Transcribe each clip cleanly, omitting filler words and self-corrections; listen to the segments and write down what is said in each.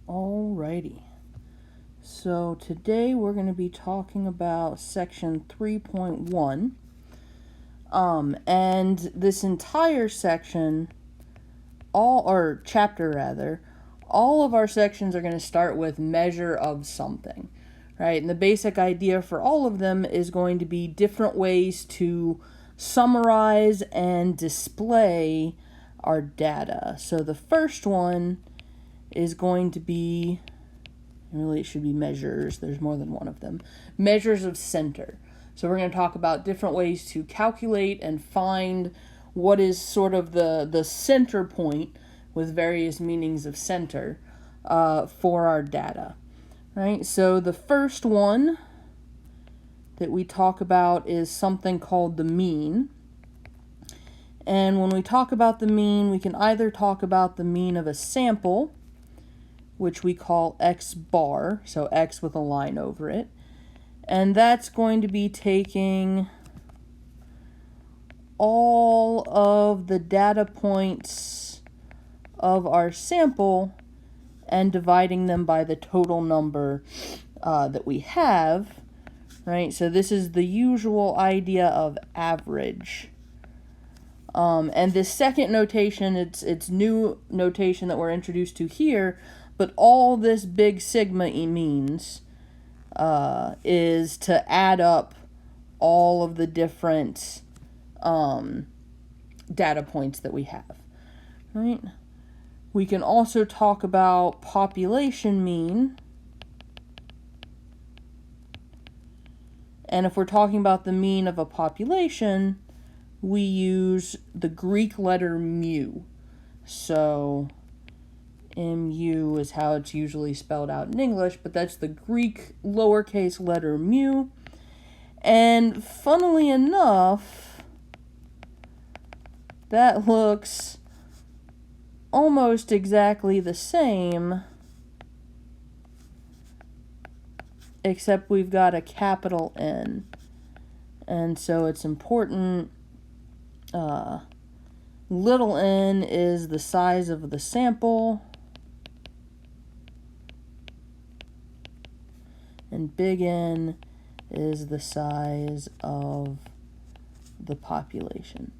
Alrighty. So today we're going to be talking about section 3.1. And this entire section, chapter rather, all of our sections are going to start with measure of something, right? And the basic idea for all of them is going to be different ways to summarize and display our data. So the first one is going to be, really it should be measures, there's more than one of them, measures of center. So we're going to talk about different ways to calculate and find what is sort of the center point with various meanings of center for our data, right? So the first one that we talk about is something called the mean. And when we talk about the mean, we can either talk about the mean of a sample, which we call x bar, so x with a line over it. And that's going to be taking all of the data points of our sample and dividing them by the total number that we have, right? So this is the usual idea of average. And this second notation, it's new notation that we're introduced to here, but all this big sigma means is to add up all of the different data points that we have, right? We can also talk about population mean. And if we're talking about the mean of a population, we use the Greek letter mu. So mu is how it's usually spelled out in English, but that's the Greek lowercase letter mu. And funnily enough, that looks almost exactly the same, except we've got a capital N. And so it's important. Little n is the size of the sample, and big N is the size of the population.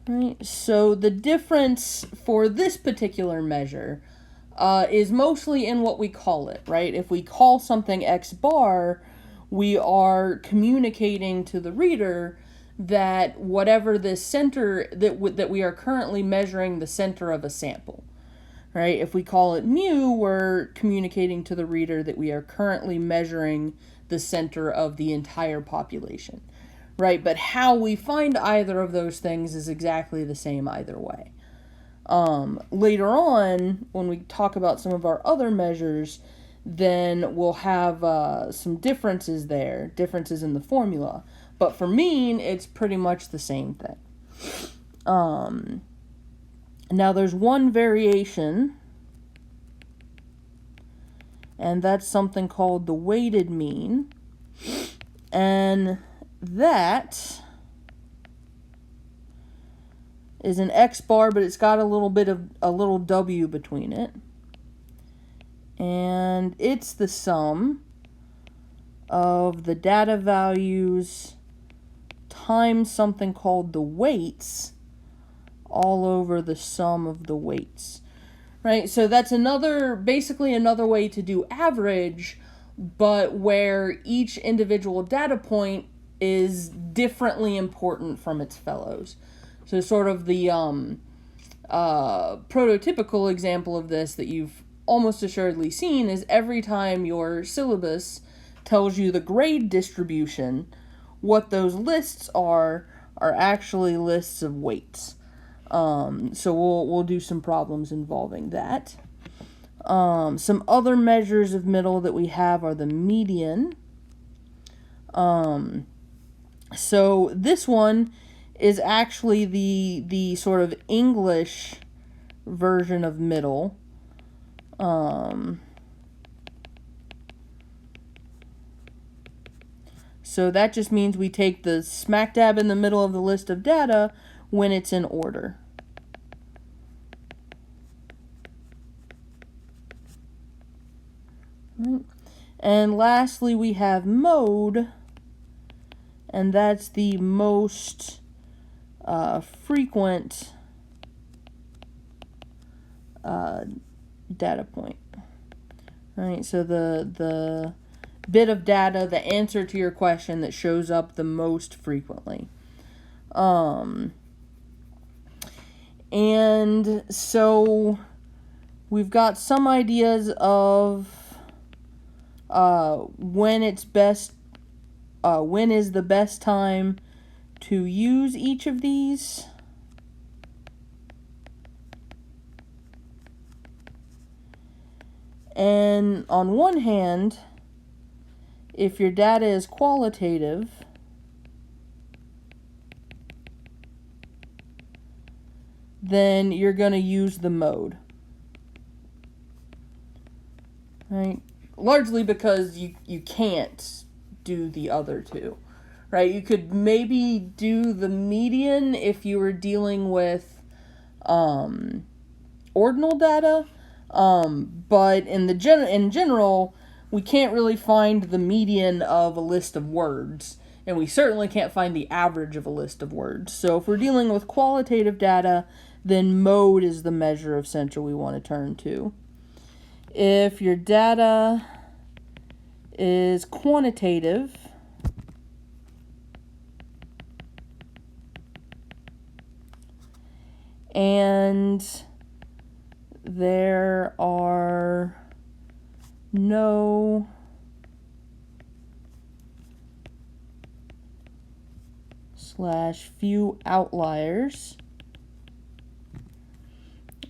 Right? So the difference for this particular measure is mostly in what we call it, right? If we call something x bar, we are communicating to the reader that whatever the center that we are currently measuring the center of a sample, right? If we call it mu, we're communicating to the reader that we are currently measuring the center of the entire population, right? But how we find either of those things is exactly the same either way. Later on, when we talk about some of our other measures, then we'll have some differences there, differences in the formula. But for mean, it's pretty much the same thing. Now there's one variation, and that's something called the weighted mean. And that is an x bar, but it's got a little w between it. And it's the sum of the data values times something called the weights all over the sum of the weights, right? So that's basically another way to do average, but where each individual data point is differently important from its fellows. So sort of the prototypical example of this that you've almost assuredly seen is every time your syllabus tells you the grade distribution, what those lists are actually lists of weights. So we'll do some problems involving that. Some other measures of middle that we have are the median. So this one is actually the sort of English version of middle. So that just means we take the smack dab in the middle of the list of data when it's in order. Right? And lastly, we have mode, and that's the most frequent data point. Right? So the bit of data, the answer to your question that shows up the most frequently. And so we've got some ideas of when it's best, when is the best time to use each of these. And on one hand, if your data is qualitative, then you're going to use the mode. Right? Largely because you can't do the other two. Right? You could maybe do the median if you were dealing with ordinal data, but in general, we can't really find the median of a list of words, and we certainly can't find the average of a list of words. So if we're dealing with qualitative data, then mode is the measure of censure we want to turn to. If your data is quantitative, and there are no few outliers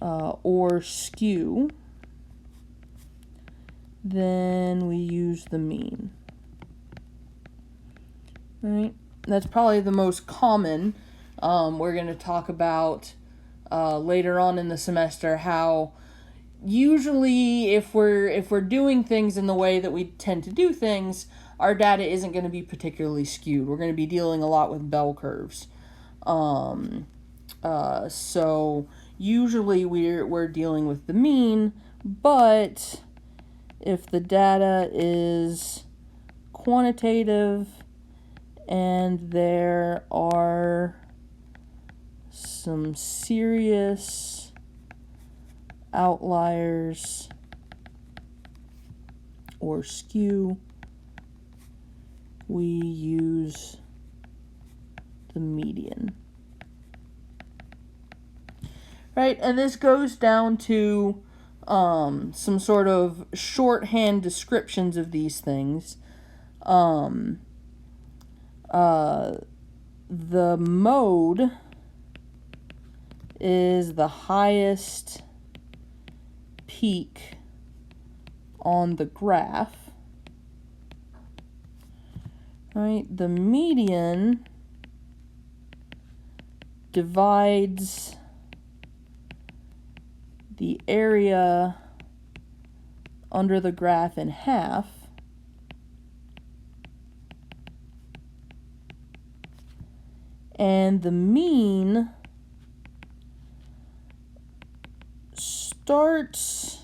or skew, then we use the mean. Right? That's probably the most common. We're going to talk about later on in the semester how usually if we're doing things in the way that we tend to do things, our data isn't going to be particularly skewed. We're going to be dealing a lot with bell curves. So usually we're dealing with the mean, but if the data is quantitative and there are some serious outliers or skew, we use the median. Right, and this goes down to some sort of shorthand descriptions of these things. The mode is the highest peak on the graph. Right, the median divides the area under the graph in half, and the mean starts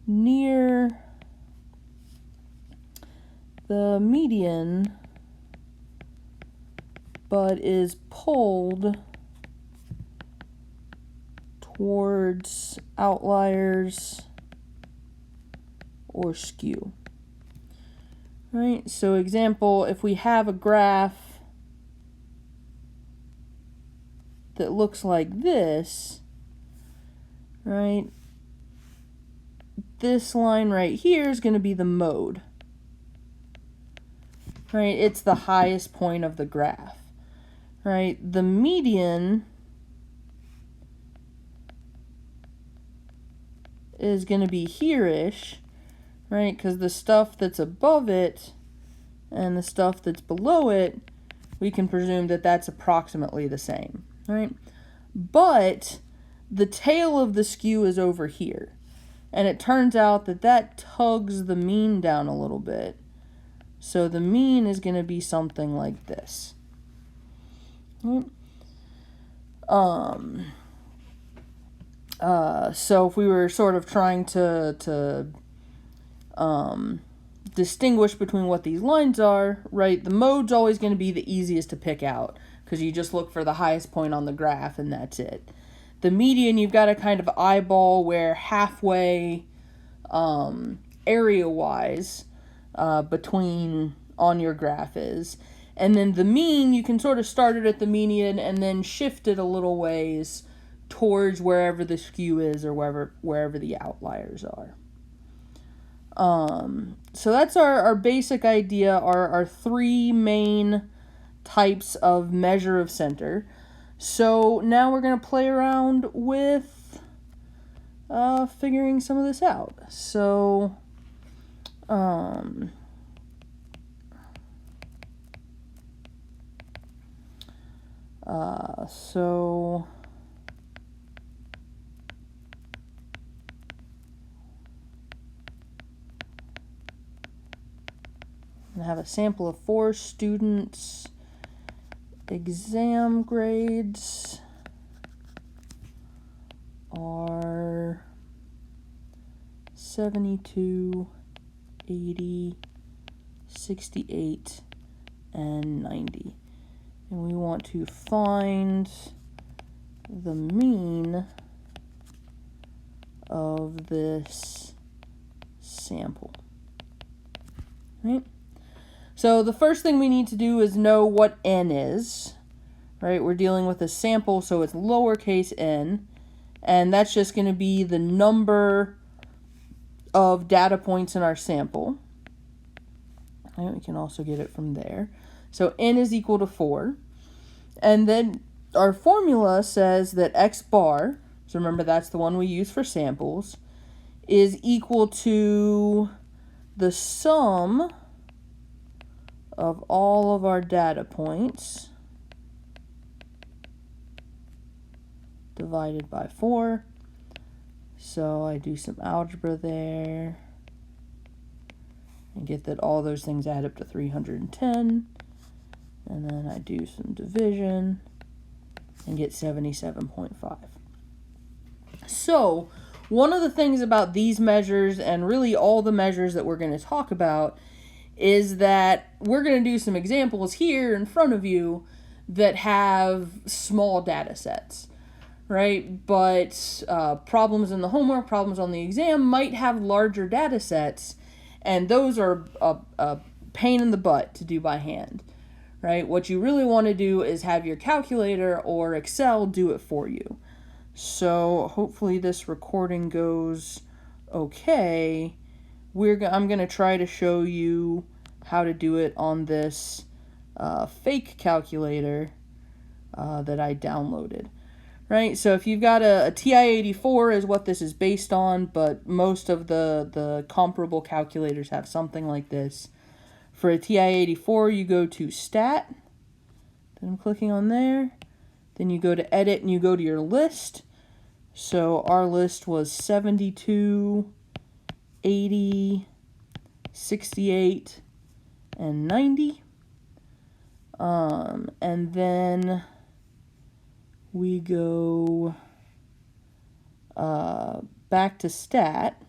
near the median but is pulled towards outliers or skew. Right? So example, if we have a graph that looks like this, right? This line right here is going to be the mode. Right? It's the highest point of the graph. Right? The median is going to be here-ish, right? Because the stuff that's above it and the stuff that's below it, we can presume that that's approximately the same, right? But the tail of the skew is over here. And it turns out that that tugs the mean down a little bit. So the mean is going to be something like this. So if we were sort of trying to distinguish between what these lines are, right, the mode's always going to be the easiest to pick out because you just look for the highest point on the graph and that's it. The median, you've got to kind of eyeball where halfway area-wise between on your graph is. And then the mean, you can sort of start it at the median and then shift it a little ways towards wherever the skew is or wherever the outliers are. So that's our basic idea, our three main types of measure of center. So now we're going to play around with figuring some of this out. So, so I'm going to have a sample of 4 students' exam grades are 72, 80, 68, and 90. And we want to find the mean of this sample. Right? So the first thing we need to do is know what n is. Right? We're dealing with a sample, so it's lowercase n. And that's just going to be the number of data points in our sample. Right? We can also get it from there. So n is equal to 4. And then our formula says that x bar, so remember that's the one we use for samples, is equal to the sum of all of our data points divided by 4. So I do some algebra there and get that all those things add up to 310. And then I do some division and get 77.5. So one of the things about these measures and really all the measures that we're going to talk about is that we're going to do some examples here in front of you that have small data sets, right? But problems in the homework, problems on the exam might have larger data sets, and those are a pain in the butt to do by hand, right? What you really want to do is have your calculator or Excel do it for you. So hopefully this recording goes okay. I'm going to try to show you how to do it on this fake calculator that I downloaded. Right, so if you've got a TI-84 is what this is based on, but most of the comparable calculators have something like this. For a TI-84, you go to Stat, then I'm clicking on there, then you go to Edit and you go to your list. So our list was 72, 80, 68, and 90. And then we go back to Stat,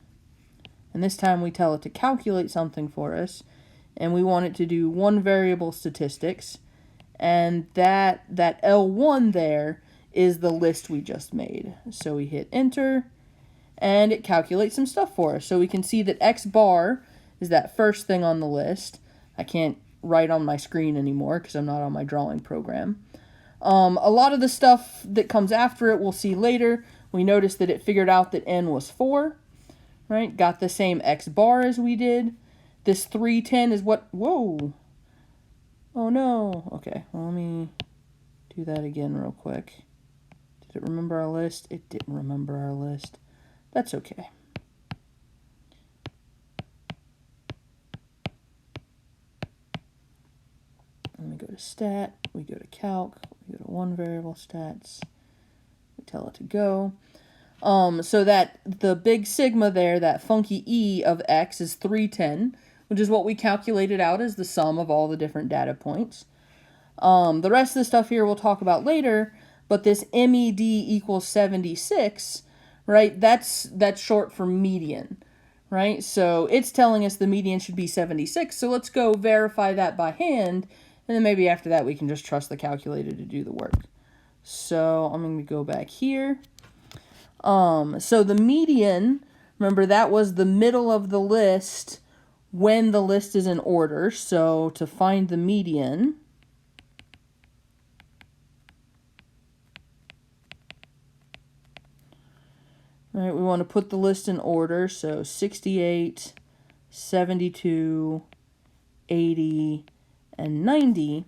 and this time we tell it to calculate something for us, and we want it to do one variable statistics, and that L1 there is the list we just made. So we hit enter, and it calculates some stuff for us. So we can see that X bar is that first thing on the list. I can't write on my screen anymore because I'm not on my drawing program. A lot of the stuff that comes after it we'll see later. We noticed that it figured out that n was 4, right? Got the same x bar as we did. This 310 is what, whoa. Oh no. Okay, well, let me do that again real quick. Did it remember our list? It didn't remember our list. That's okay. Let me go to Stat, we go to Calc, we go to one variable stats, we tell it to go. So that the big sigma there, that funky E of x is 310, which is what we calculated out as the sum of all the different data points. The rest of the stuff here we'll talk about later, but this MED equals 76, right? That's short for median, right? So it's telling us the median should be 76. So let's go verify that by hand. And then maybe after that, we can just trust the calculator to do the work. So I'm going to go back here. So the median, remember that was the middle of the list when the list is in order. So to find the median, right, we want to put the list in order. So 68, 72, 80, and 90.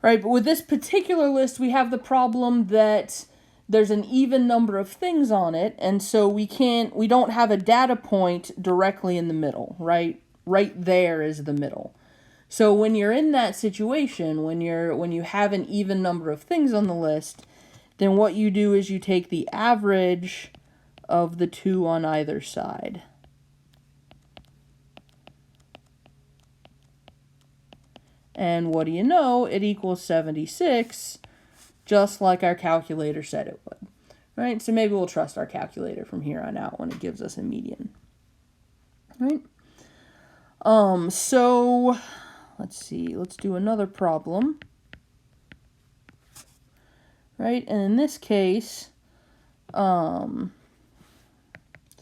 Right, but with this particular list, we have the problem that there's an even number of things on it, and so we don't have a data point directly in the middle, right? Right there is the middle. So when you're in that situation, when you have an even number of things on the list, then what you do is you take the average of the two on either side. And what do you know? It equals 76, just like our calculator said it would. Right? So maybe we'll trust our calculator from here on out when it gives us a median. Right? So let's see. Let's do another problem. Right? And in this case, so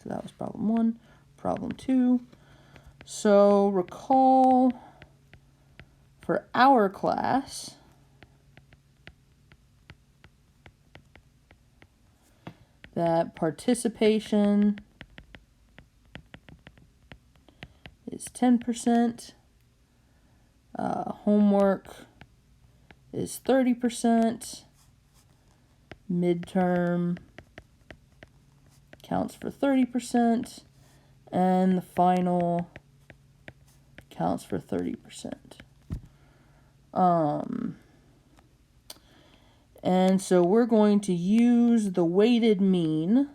that was problem 1, problem 2. So recall for our class, that participation is 10%, homework is 30%, midterm counts for 30%, and the final counts for 30%. And so we're going to use the weighted mean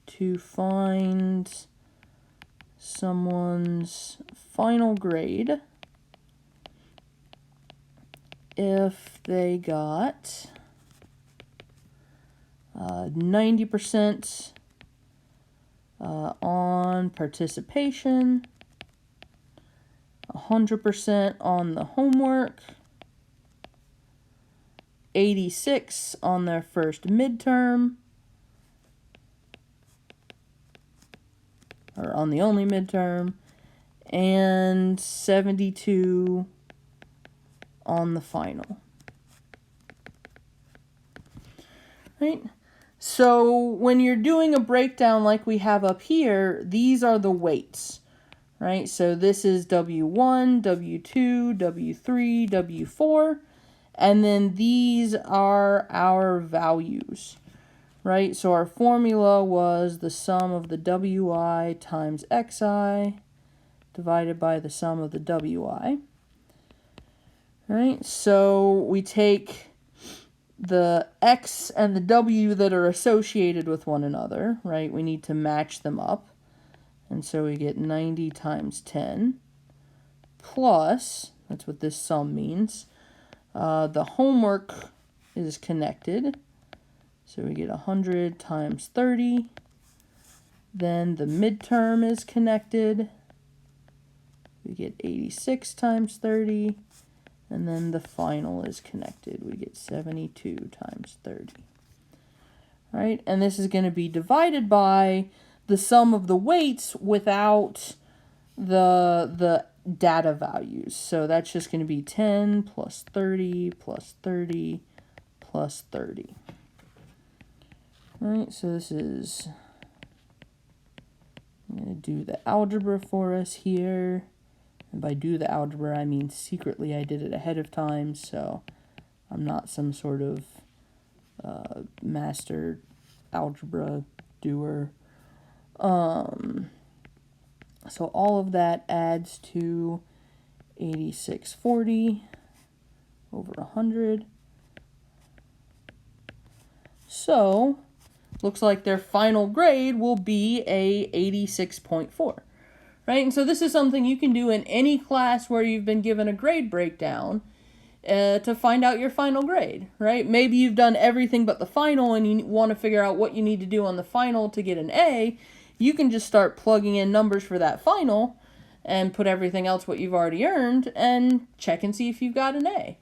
to find someone's final grade if they got 90% on participation, 100% on the homework, 86 on their first midterm, or on the only midterm, and 72 on the final. Right? So when you're doing a breakdown like we have up here, these are the weights, right? So this is W1, W2, W3, W4, and then these are our values, right? So our formula was the sum of the Wi times Xi divided by the sum of the Wi. Right? So we take the X and the W that are associated with one another, right? We need to match them up. And so we get 90 times 10 plus, that's what this sum means, the homework is connected. So we get 100 times 30. Then the midterm is connected. We get 86 times 30. And then the final is connected. We get 72 times 30. Right? And this is going to be divided by the sum of the weights without the data values. So that's just going to be 10 plus 30 plus 30 plus 30. Right, so this is, I'm going to do the algebra for us here. And by do the algebra, I mean secretly I did it ahead of time, so I'm not some sort of master algebra doer. So all of that adds to 8640 over 100. So looks like their final grade will be a 86.4. right? And so this is something you can do in any class where you've been given a grade breakdown to find out your final grade, right? Maybe you've done everything but the final and you want to figure out what you need to do on the final to get an A. You can just start plugging in numbers for that final and put everything else what you've already earned and check and see if you've got an A,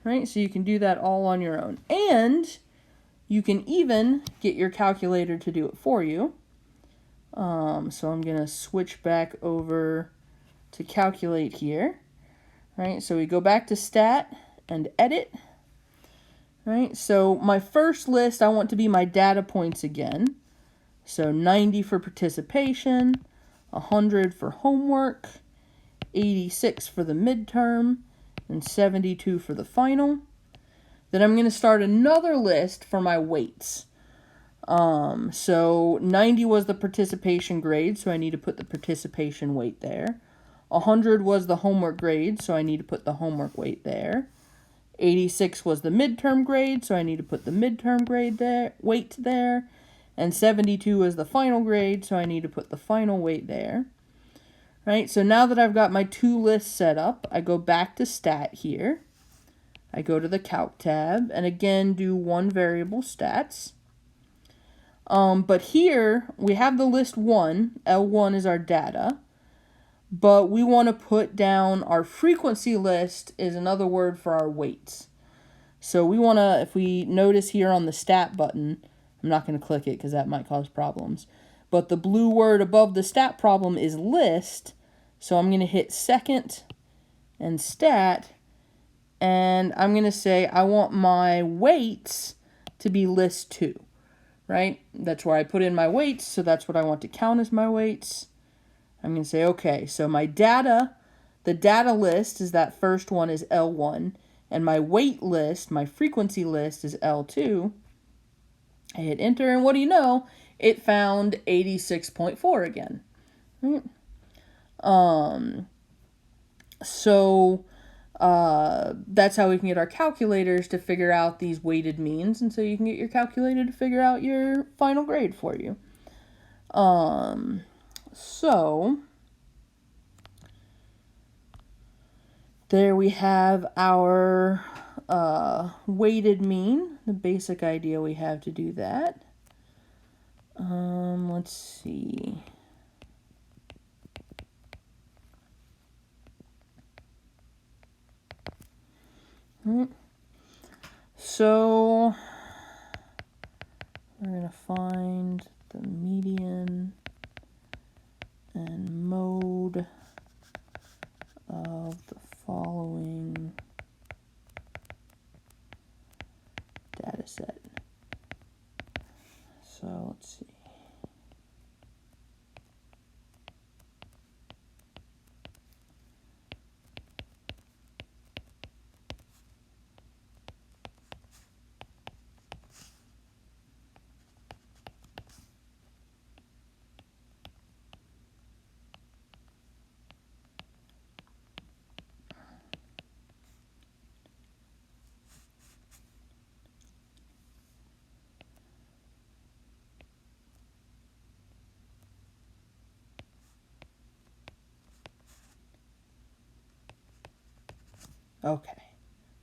right? So you can do that all on your own. And you can even get your calculator to do it for you. So I'm going to switch back over to calculate here, right? So we go back to stat and edit, right? So my first list, I want to be my data points again. So 90 for participation, 100 for homework, 86 for the midterm, and 72 for the final. Then I'm going to start another list for my weights. So 90 was the participation grade, so I need to put the participation weight there. 100 was the homework grade, so I need to put the homework weight there. 86 was the midterm grade, so I need to put the midterm grade there, weight there. And 72 is the final grade, so I need to put the final weight there. Right, so now that I've got my two lists set up, I go back to stat here. I go to the calc tab, and again do one variable stats. But here, we have the list 1, L1 is our data, but we want to put down our frequency list is another word for our weights. So we want to, if we notice here on the stat button, I'm not going to click it because that might cause problems, but the blue word above the stat problem is list, so I'm going to hit second and stat, and I'm going to say I want my weights to be list 2. Right? That's where I put in my weights, so that's what I want to count as my weights. I'm going to say, okay, so my data, the data list is that first one is L1, and my weight list, my frequency list is L2. I hit enter, and what do you know? It found 86.4 again. Right? So that's how we can get our calculators to figure out these weighted means, and so you can get your calculator to figure out your final grade for you. So there we have our weighted mean, the basic idea we have to do that. Let's see. So we're going to find the median and mode of the following data set. So let's see. Okay,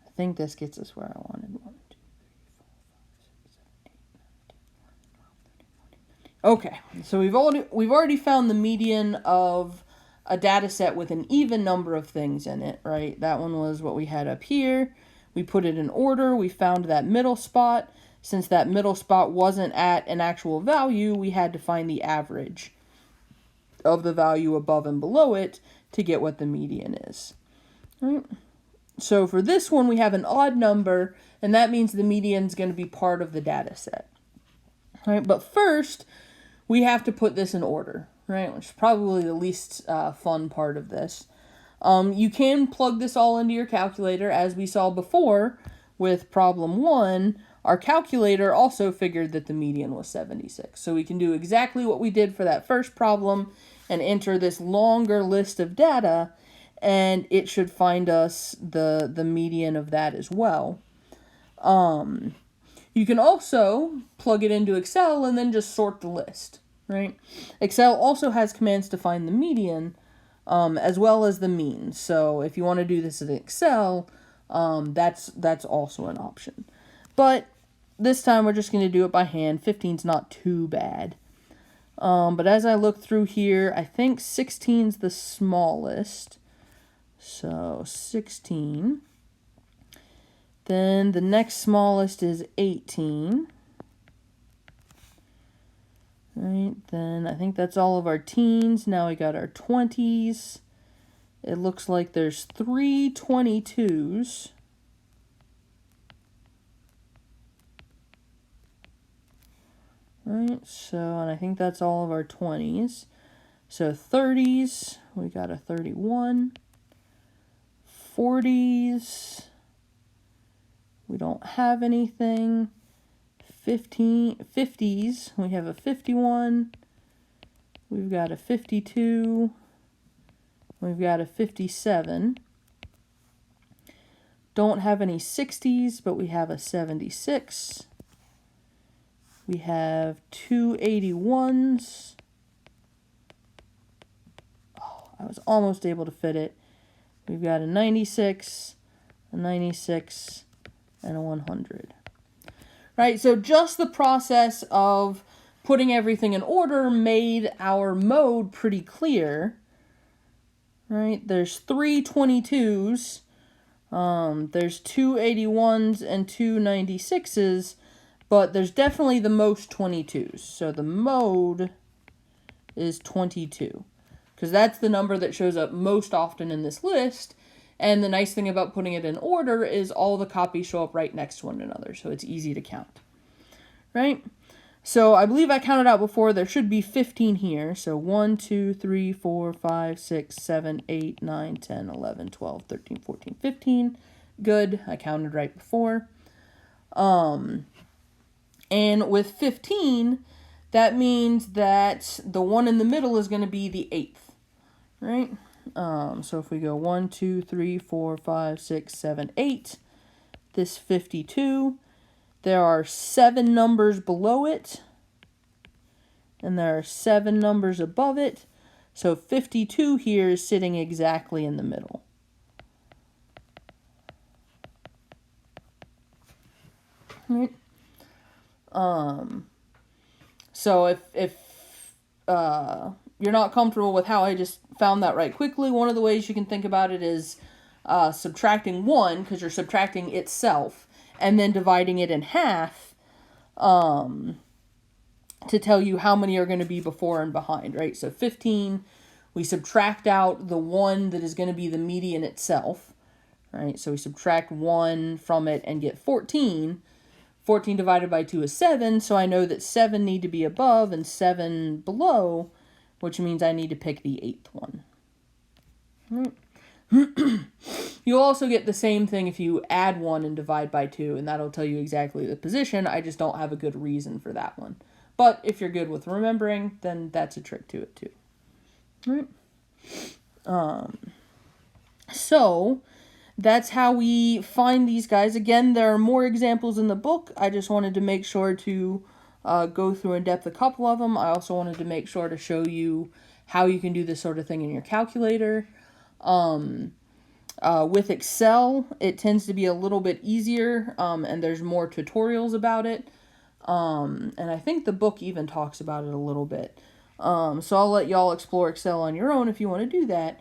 I think this gets us where I wanted. 1, 2, 3, 4, 5, 6, 7, 8, 9, 10, 11, 12, 13, 14, 15. Okay, so we've already found the median of a data set with an even number of things in it, right? That one was what we had up here. We put it in order. We found that middle spot. Since that middle spot wasn't at an actual value, we had to find the average of the value above and below it to get what the median is. Right? So for this one, we have an odd number, and that means the median is going to be part of the data set. Right? But first, we have to put this in order, right? Which is probably the least fun part of this. You can plug this all into your calculator, as we saw before with problem 1. Our calculator also figured that the median was 76. So we can do exactly what we did for that first problem and enter this longer list of data, and it should find us the median of that as well. You can also plug it into Excel and then just sort the list, right? Excel also has commands to find the median, as well as the mean. So if you want to do this in Excel, that's also an option. But this time we're just going to do it by hand. 15's not too bad. But as I look through here, I think 16's the smallest. So 16. Then the next smallest is 18. Right, then I think that's all of our teens. Now we got our 20s. It looks like there's 3 22s. Right, so, and I think that's all of our 20s. So 30s, we got a 31. 40s, we don't have anything. 50s, we have a 51. We've got a 52. We've got a 57. Don't have any 60s, but we have a 76. We have 2 81s. Oh, I was almost able to fit it. We've got a 96, a 96, and a 100. Right, so just the process of putting everything in order made our mode pretty clear. Right, there's 3 22s, there's 2 81s and 2 96s, but there's definitely the most 22s. So the mode is 22, because that's the number that shows up most often in this list. And the nice thing about putting it in order is all the copies show up right next to one another, so it's easy to count. Right? So I believe I counted out before, there should be 15 here. So 1, 2, 3, 4, 5, 6, 7, 8, 9, 10, 11, 12, 13, 14, 15. Good, I counted right before. And with 15, that means that the one in the middle is going to be the 8th. Right? So if we go 1, 2, 3, 4, 5, 6, 7, 8, this 52, there are 7 numbers below it, and there are 7 numbers above it, so 52 here is sitting exactly in the middle. Right? So if you're not comfortable with how I just found that right quickly, one of the ways you can think about it is subtracting 1, because you're subtracting itself, and then dividing it in half to tell you how many are going to be before and behind, right? So 15, we subtract out the 1 that is going to be the median itself, right? So we subtract 1 from it and get 14. 14 divided by 2 is 7, so I know that 7 need to be above and 7 below, which means I need to pick the 8th one. Right. You'll also get the same thing if you add 1 and divide by 2, and that'll tell you exactly the position. I just don't have a good reason for that one. But if you're good with remembering, then that's a trick to it too. Right? So that's how we find these guys. Again, there are more examples in the book. I just wanted to make sure to go through in depth a couple of them. I also wanted to make sure to show you how you can do this sort of thing in your calculator. With Excel, it tends to be a little bit easier, and there's more tutorials about it. And I think the book even talks about it a little bit. So I'll let y'all explore Excel on your own if you want to do that.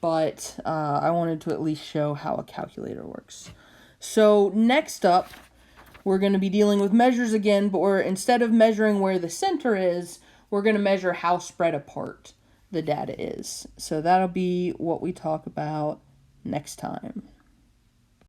But I wanted to at least show how a calculator works. So next up, we're going to be dealing with measures again, but instead of measuring where the center is, we're going to measure how spread apart the data is. So that'll be what we talk about next time.